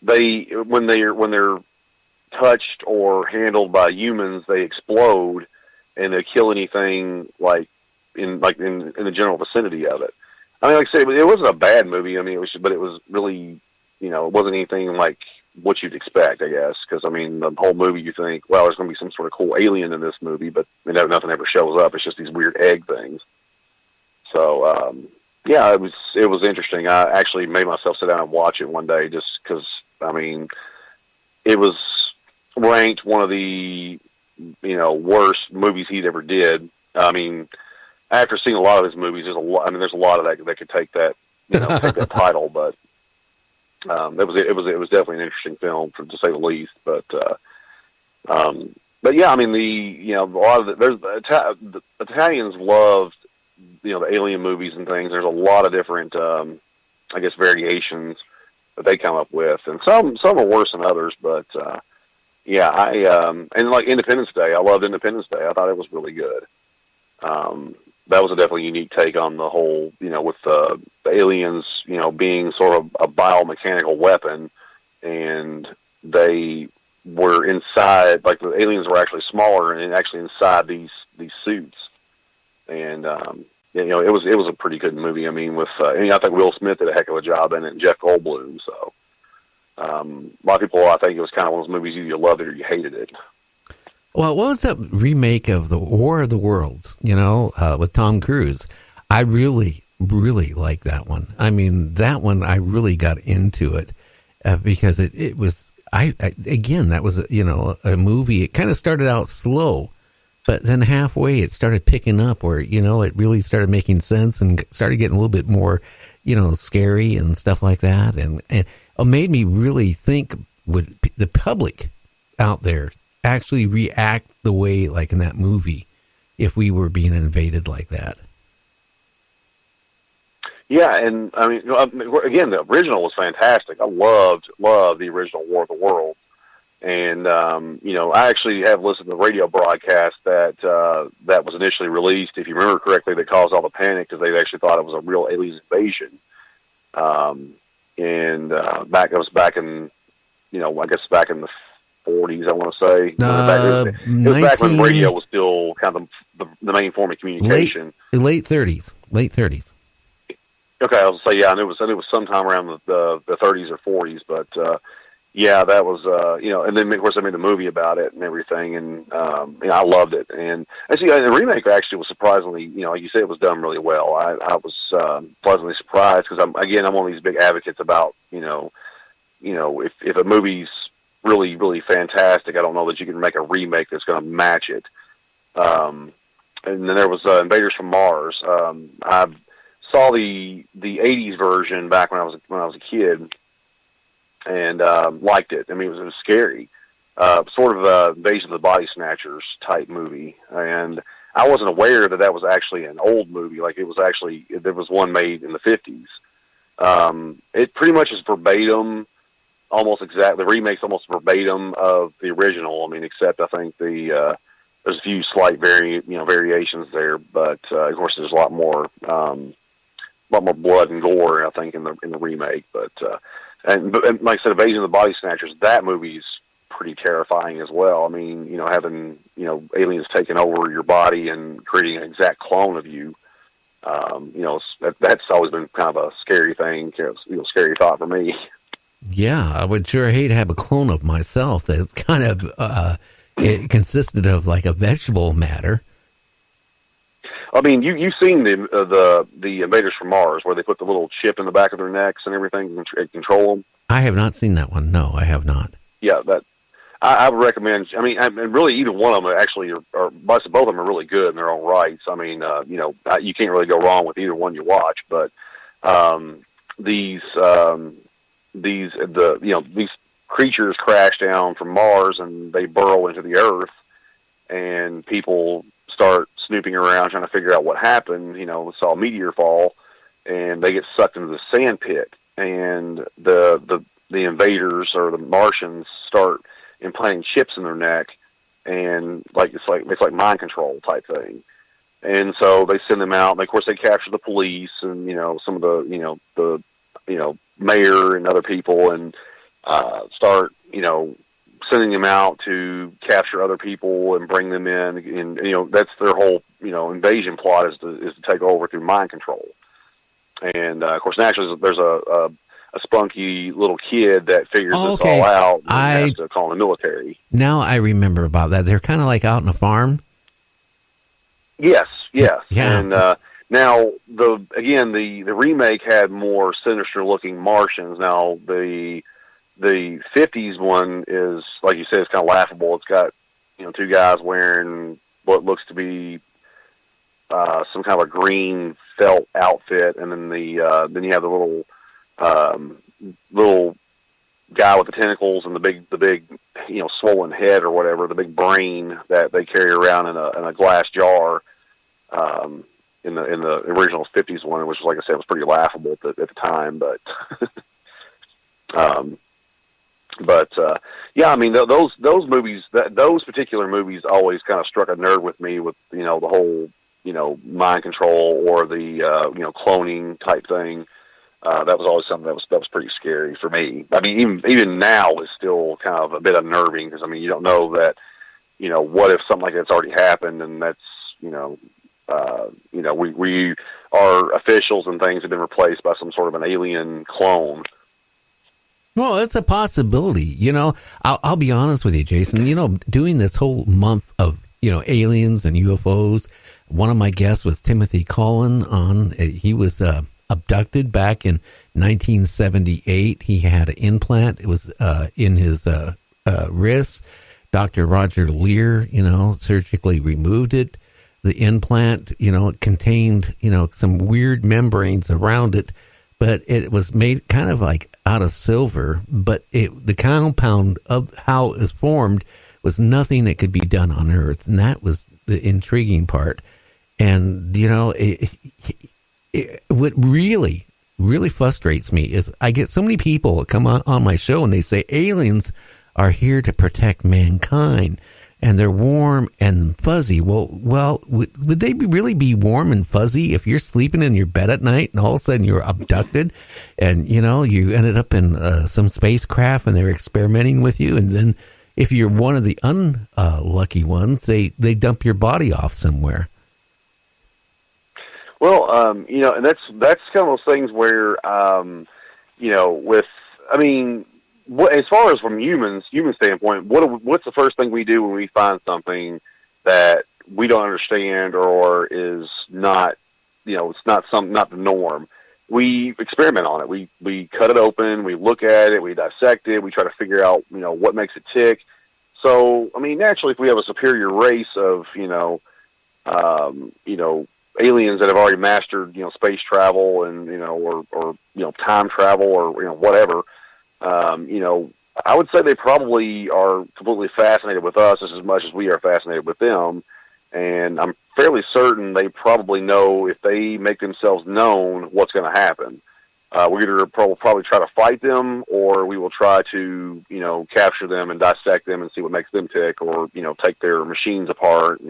when they're touched or handled by humans, they explode and they kill anything in the general vicinity of it. I mean, like I say, it wasn't a bad movie. I mean, but it was really, it wasn't anything like what you'd expect, I guess. Because I mean, the whole movie, you think, well, there's going to be some sort of cool alien in this movie, but nothing ever shows up. It's just these weird egg things. So, yeah, it was interesting. I actually made myself sit down and watch it one day, just because, I mean, it was ranked one of the worst movies he'd ever did. I mean, after seeing a lot of his movies, there's a lot of that could take that take that title, but it was definitely an interesting film, to say the least. But yeah, I mean, a lot of the Italians loved the alien movies and things. There's a lot of different I guess variations that they come up with, and some are worse than others, but yeah, and like Independence Day, I loved Independence Day. I thought it was really good. That was a definitely unique take on the whole, with the aliens, being sort of a biomechanical weapon, and they were inside, like the aliens were actually smaller and actually inside these suits. And, it was a pretty good movie. I mean, I think Will Smith did a heck of a job in it, and Jeff Goldblum. So, a lot of people, I think it was kind of one of those movies, either you loved it or you hated it. Well, what was that remake of the War of the Worlds, with Tom Cruise? I really, really like that one. I mean, that one, I really got into it because it was, again, that was, a movie. It kind of started out slow, but then halfway it started picking up where, it really started making sense and started getting a little bit more, scary and stuff like that. And it made me really think, would the public out there actually react the way, like in that movie, if we were being invaded like that? Yeah, and I mean, again, the original was fantastic. I loved the original War of the Worlds, and I actually have listened to the radio broadcast that was initially released, if you remember correctly, that caused all the panic because they actually thought it was a real alien invasion. It was back in, I guess back in the 40s, I want to say. It was back when radio was still kind of the main form of communication. Late 30s. Okay, I was say, yeah, and it was sometime around the 30s or 40s, but yeah, that was and then of course they made the movie about it and everything, and I loved it. And actually, the remake actually was surprisingly, like you said, it was done really well. I was pleasantly surprised because I'm one of these big advocates about if a movie's really, really fantastic, I don't know that you can make a remake that's going to match it. And then there was Invaders from Mars. I saw the 80s version back when I was a kid, and liked it. I mean, it was scary, sort of Invasion of the Body Snatchers type movie. And I wasn't aware that was actually an old movie. Like there was one made in the 50s. It pretty much is verbatim. Almost exactly. The remake's almost verbatim of the original. I mean, except I think there's a few slight variations there, but of course there's a lot more blood and gore, I think, in the remake. But and like I said, Invasion of the Body Snatchers, that movie's pretty terrifying as well. I mean, having aliens taking over your body and creating an exact clone of you. That's always been kind of a scary thing, scary thought for me. Yeah, I would sure hate to have a clone of myself that's kind of it consisted of like a vegetable matter. I mean, you've seen the Invaders from Mars where they put the little chip in the back of their necks and everything and control them. I have not seen that one. No, I have not. Yeah, I would recommend. I mean, and really, either one of them actually are both of them are really good in their own rights. I mean, you can't really go wrong with either one you watch. But these creatures crash down from Mars and they burrow into the Earth, and people start snooping around trying to figure out what happened. Saw a meteor fall, and they get sucked into the sand pit, and the invaders or the Martians start implanting chips in their neck, and it's like mind control type thing. And so they send them out, and of course they capture the police and some of the mayor and other people, and start, sending them out to capture other people and bring them in. And, that's their whole, invasion plot is to take over through mind control. And, of course, naturally, there's a spunky little kid that figures this all out and has to call in the military. Now I remember about that. They're kind of like out in a farm. Yes. Yeah. And now the remake had more sinister looking Martians. Now the 50s one is, like you said, it's kind of laughable. It's got two guys wearing what looks to be some kind of a green felt outfit, and then then you have the little guy with the tentacles and the big swollen head or whatever, the big brain that they carry around in a glass jar. In the original 50s one, which, like I said, was pretty laughable at the time, but yeah, I mean those movies, those particular movies always kind of struck a nerve with me with the whole mind control or the cloning type thing. That was always something that was pretty scary for me. I mean, even now it's still kind of a bit unnerving because you don't know that what if something like that's already happened, and that's we our officials and things have been replaced by some sort of an alien clone. Well, it's a possibility. I'll be honest with you, Jason. Doing this whole month of aliens and UFOs, one of my guests was Timothy Cullen. He was abducted back in 1978. He had an implant. It was in his wrist. Dr. Roger Lear, surgically removed it. The implant, it contained, some weird membranes around it, but it was made kind of like out of silver. But the compound of how it was formed was nothing that could be done on Earth, and that was the intriguing part. And what really frustrates me is I get so many people that come on my show and they say aliens are here to protect mankind. And they're warm and fuzzy. Well, would they really be warm and fuzzy if you're sleeping in your bed at night and all of a sudden you're abducted and, you ended up in some spacecraft and they're experimenting with you? And then if you're one of the unlucky ones, they dump your body off somewhere. Well, and that's kind of those things where, as far as from human standpoint, what's the first thing we do when we find something that we don't understand or is not, it's not the norm? We experiment on it. We cut it open. We look at it. We dissect it. We try to figure out, what makes it tick. So, naturally, if we have a superior race of, aliens that have already mastered, space travel and, or time travel or, whatever, I would say they probably are completely fascinated with us just as much as we are fascinated with them. And I'm fairly certain they probably know if they make themselves known what's going to happen. We either probably try to fight them or we will try to, capture them and dissect them and see what makes them tick or, take their machines apart,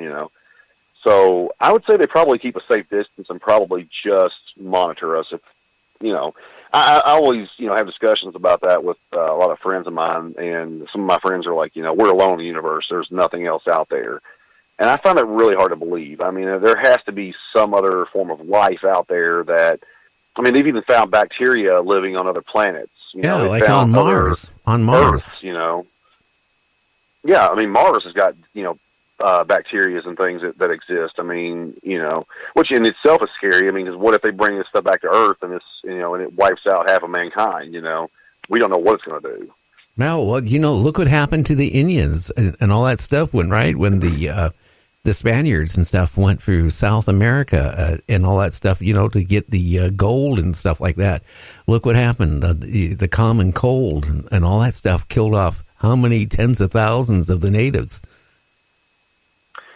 So I would say they probably keep a safe distance and probably just monitor us if, I always, have discussions about that with a lot of friends of mine, and some of my friends are like, we're alone in the universe. There's nothing else out there. And I find that really hard to believe. There has to be some other form of life out there that, they've even found bacteria living on other planets. Like on Mars. On Mars. Earth, Yeah, Mars has got, bacteria and things that exist. Which in itself is scary. Because what if they bring this stuff back to Earth and and it wipes out half of mankind? We don't know what it's going to do. Now, look what happened to the Indians and all that stuff when the Spaniards and stuff went through South America and all that stuff, to get the gold and stuff like that. Look what happened. The common cold and all that stuff killed off how many tens of thousands of the natives.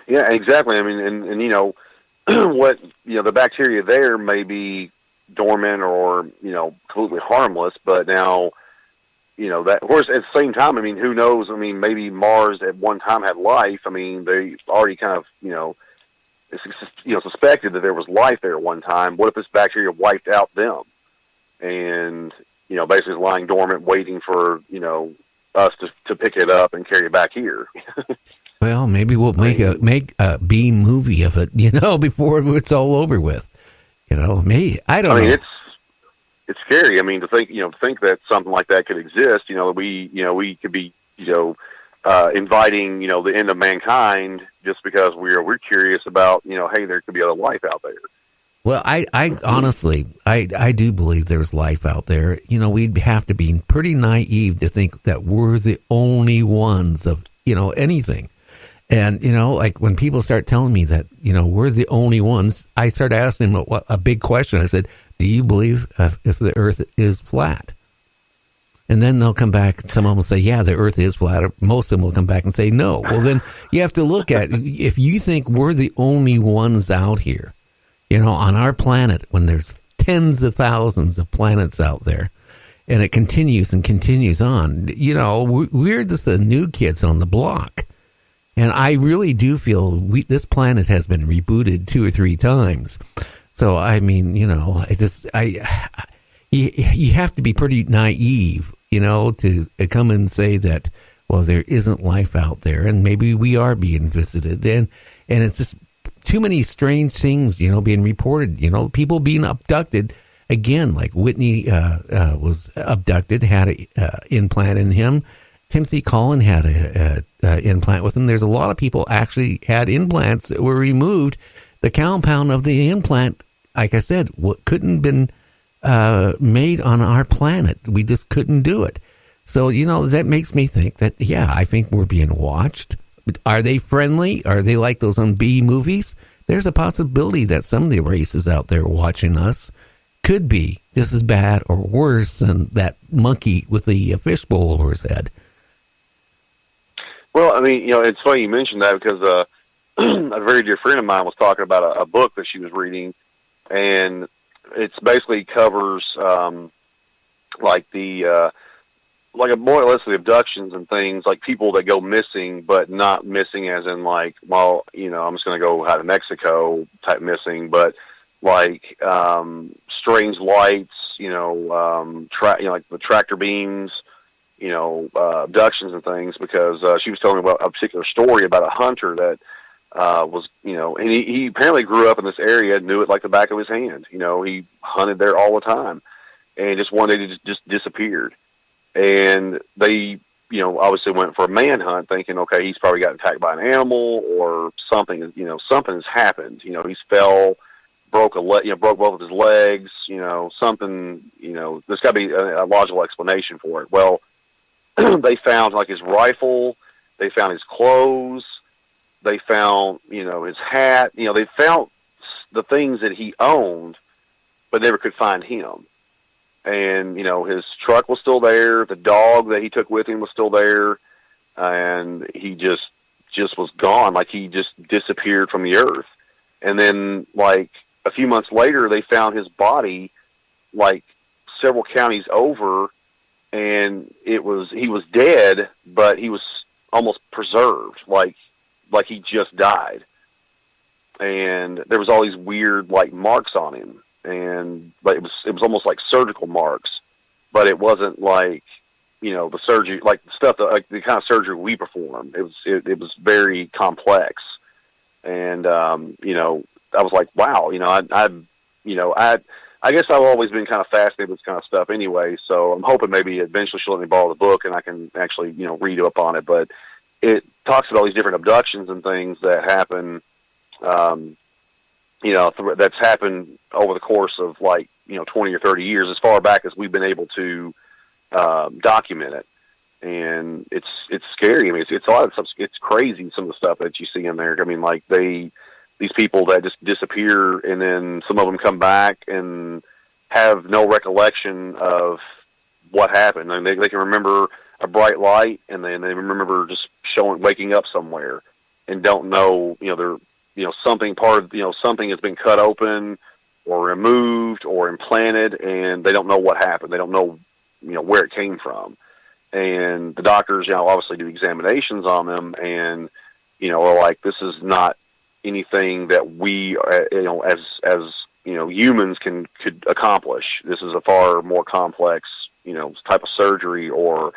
Yeah, exactly. What, the bacteria there may be dormant or, completely harmless, but now, that, of course, at the same time, who knows? Maybe Mars at one time had life. They already kind of, suspected that there was life there at one time. What if this bacteria wiped out them? And, basically lying dormant, waiting for, us to pick it up and carry it back here. Well, maybe we'll make a B movie of it, before it's all over with. Maybe, I don't know. It's scary. I mean, to think that something like that could exist. We could be, inviting, the end of mankind just because we're curious about, hey, there could be other life out there. Well, I honestly, I do believe there's life out there. We'd have to be pretty naive to think that we're the only ones of, anything. And, like when people start telling me that, we're the only ones, I start asking them a big question. I said, do you believe if the earth is flat? And then they'll come back, and some of them will say, yeah, the earth is flat. Most of them will come back and say, no. Well, then you have to look at, if you think we're the only ones out here, on our planet, when there's tens of thousands of planets out there, and it continues and continues on, we're just the new kids on the block. And I really do feel this planet has been rebooted 2 or 3 times. So, I mean, you have to be pretty naive, to come and say that, well, there isn't life out there, and maybe we are being visited. And it's just too many strange things, being reported, people being abducted. Again, like Whitney was abducted, had an implant in him. Timothy Collin had an implant with him. There's a lot of people actually had implants that were removed. The compound of the implant, like I said, couldn't have been made on our planet. We just couldn't do it. So, that makes me think that, yeah, I think we're being watched. Are they friendly? Are they like those on B movies? There's a possibility that some of the races out there watching us could be just as bad or worse than that monkey with the fishbowl over his head. Well, I mean, it's funny you mentioned that because a very dear friend of mine was talking about a book that she was reading, and it's basically covers like more or less the abductions and things, like people that go missing, but not missing as in like, well, I'm just going to go out of Mexico type missing, but like strange lights, like the tractor beams, abductions and things, because she was telling me about a particular story about a hunter that was, and he apparently grew up in this area, knew it like the back of his hand. He hunted there all the time, and just one day just disappeared. And they, obviously went for a manhunt, thinking, okay, he's probably got attacked by an animal or something. Something has happened. He's fell, broke broke both of his legs. Something. There's got to be a logical explanation for it. Well, they found like his rifle. They found his clothes. They found, his hat. They found the things that he owned, but never could find him. And, his truck was still there. The dog that he took with him was still there. And he just was gone. Like he just disappeared from the earth. And then like a few months later, they found his body like several counties over, and he was dead, but he was almost preserved. Like he just died. And there was all these weird like marks on him. But it was almost like surgical marks, but it wasn't like, the surgery, like the stuff that, like the kind of surgery we perform. It was very complex. And, I was like, wow, I guess I've always been kind of fascinated with this kind of stuff anyway. So I'm hoping maybe eventually she'll let me borrow the book and I can actually, read up on it. But it talks about all these different abductions and things that happen, that's happened over the course of 20 or 30 years, as far back as we've been able to document it. And it's scary. I mean, it's a lot of stuff. It's crazy, some of the stuff that you see in there. I mean, like these people that just disappear, and then some of them come back and have no recollection of what happened. And they can remember a bright light, and then they remember just waking up somewhere and don't know, something something has been cut open or removed or implanted, and they don't know what happened. They don't know, where it came from. And the doctors, obviously do examinations on them, and, are like, this is not anything that we, as humans could accomplish. This is a far more complex, type of surgery or